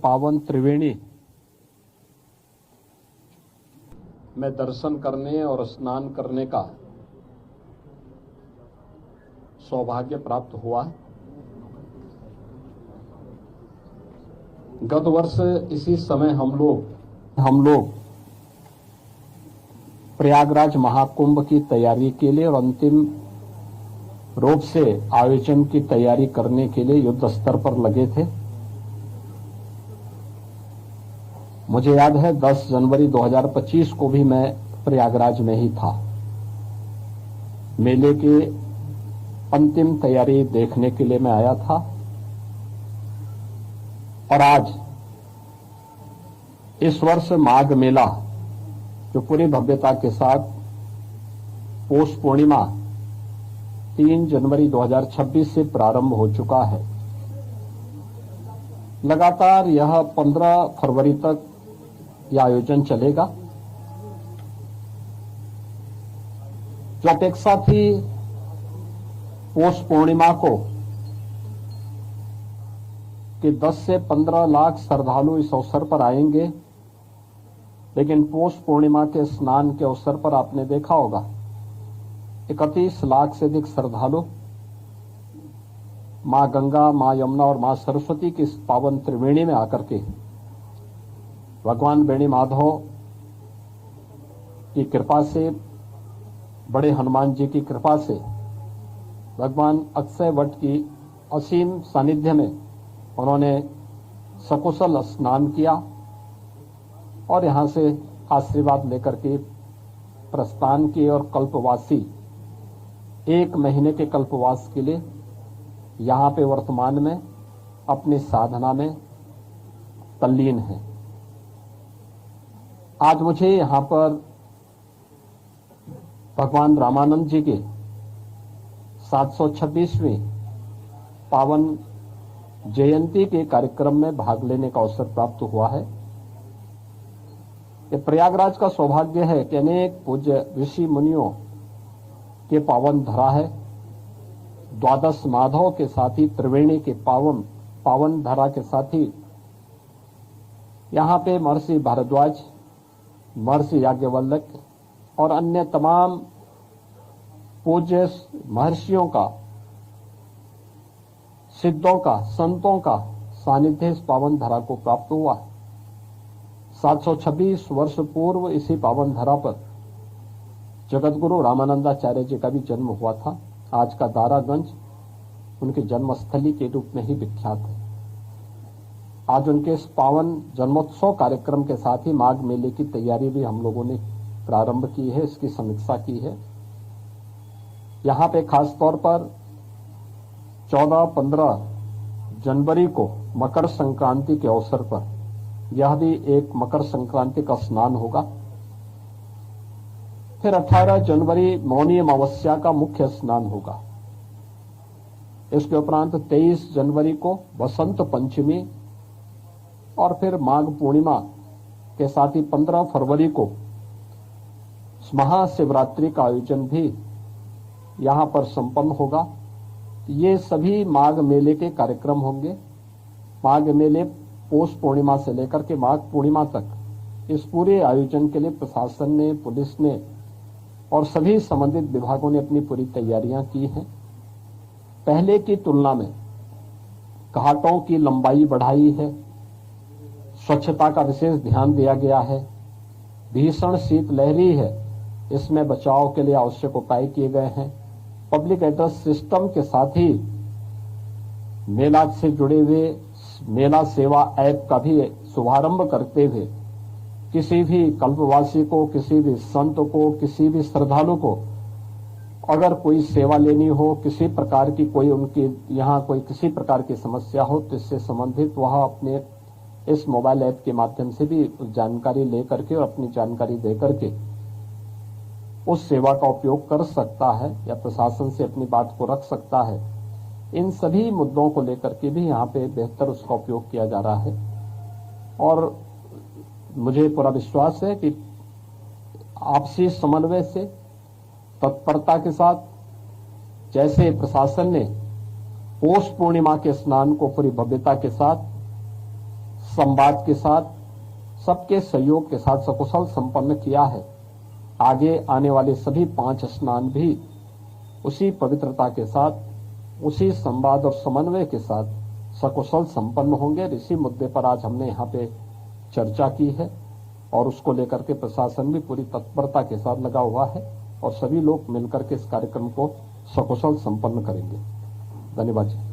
पावन त्रिवेणी में दर्शन करने और स्नान करने का सौभाग्य प्राप्त हुआ। गत वर्ष इसी समय हम लोग प्रयागराज महाकुंभ की तैयारी के लिए और अंतिम रूप से आयोजन की तैयारी करने के लिए युद्ध स्तर पर लगे थे। मुझे याद है 10 जनवरी 2025 को भी मैं प्रयागराज में ही था। मेले की अंतिम तैयारी देखने के लिए मैं आया था और आज इस वर्ष माघ मेला जो पूरी भव्यता के साथ पौष पूर्णिमा 3 जनवरी 2026 से प्रारंभ हो चुका है। लगातार यह 15 फरवरी तक यह आयोजन चलेगा। जो अपेक्षा थी पौष पूर्णिमा को कि 10 से 15 लाख श्रद्धालु इस अवसर पर आएंगे, लेकिन पौष पूर्णिमा के स्नान के अवसर पर आपने देखा होगा 31 लाख से अधिक श्रद्धालु मां गंगा, मां यमुना और मां सरस्वती की इस पावन त्रिवेणी में आकर के भगवान बेणी माधव की कृपा से, बड़े हनुमान जी की कृपा से, भगवान अक्षय वट की असीम सानिध्य में उन्होंने सकुशल स्नान किया और यहां से आशीर्वाद लेकर के प्रस्थान किए और कल्पवासी 1 महीने के कल्पवास के लिए यहां पे वर्तमान में अपनी साधना में तल्लीन है। आज मुझे यहां पर भगवान रामानंद जी के 726वीं पावन जयंती के कार्यक्रम में भाग लेने का अवसर प्राप्त हुआ है। ये प्रयागराज का सौभाग्य है कि अनेक पूज्य ऋषि मुनियों के पावन धरा है। द्वादश माधव के साथ ही त्रिवेणी के पावन धरा के साथ ही यहां पे महर्षि भारद्वाज, महर्षि याज्ञवल्क्य और अन्य तमाम पूज्य महर्षियों का, सिद्धों का, संतों का सानिध्य इस पावन धरा को प्राप्त हुआ। 726 वर्ष पूर्व इसी पावन धरा पर जगतगुरु रामानंदाचार्य जी का भी जन्म हुआ था। आज का दारागंज उनके जन्मस्थली के रूप में ही विख्यात है। आज उनके इस पावन जन्मोत्सव कार्यक्रम के साथ ही माघ मेले की तैयारी भी हम लोगों ने प्रारंभ की है, इसकी समीक्षा की है। यहां पे खास तौर पर 14-15 जनवरी को मकर संक्रांति के अवसर पर यह भी एक मकर संक्रांति का स्नान होगा। फिर 18 जनवरी मौनी अमावस्या का मुख्य स्नान होगा। इसके उपरांत 23 जनवरी को बसंत पंचमी और फिर माघ पूर्णिमा के साथ ही 15 फरवरी को महाशिवरात्रि का आयोजन भी यहां पर संपन्न होगा। ये सभी माघ मेले के कार्यक्रम होंगे। माघ मेले पौष पूर्णिमा से लेकर के माघ पूर्णिमा तक इस पूरे आयोजन के लिए प्रशासन ने, पुलिस ने और सभी संबंधित विभागों ने अपनी पूरी तैयारियां की हैं। पहले की तुलना में घाटों की लंबाई बढ़ाई है, स्वच्छता का विशेष ध्यान दिया गया है। भीषण शीतलहरी है, इसमें बचाव के लिए आवश्यक उपाय किए गए हैं। पब्लिक एड्रेस सिस्टम के साथ ही मेला से जुड़े हुए मेला सेवा ऐप का भी शुभारंभ करते हुए किसी भी कल्पवासी को, किसी भी संत को, किसी भी श्रद्धालु को अगर कोई सेवा लेनी हो, किसी प्रकार की कोई उनकी यहाँ कोई किसी प्रकार की समस्या हो तो इससे संबंधित वह अपने इस मोबाइल ऐप के माध्यम से भी जानकारी लेकर के और अपनी जानकारी दे करके उस सेवा का उपयोग कर सकता है या प्रशासन से अपनी बात को रख सकता है। इन सभी मुद्दों को लेकर के भी यहाँ पे बेहतर उसका उपयोग किया जा रहा है और मुझे पूरा विश्वास है कि आपसी समन्वय से, तत्परता के साथ, जैसे प्रशासन ने पौष पूर्णिमा के स्नान को पूरी भव्यता के साथ संवाद के साथ, सबके सहयोग के साथ सकुशल संपन्न किया है। आगे आने वाले सभी 5 स्नान भी उसी पवित्रता के साथ, उसी संवाद और समन्वय के साथ सकुशल संपन्न होंगे। इसी मुद्दे पर आज हमने यहाँ पे चर्चा की है और उसको लेकर के प्रशासन भी पूरी तत्परता के साथ लगा हुआ है और सभी लोग मिलकर के इस कार्यक्रम को सकुशल संपन्न करेंगे। धन्यवाद जी।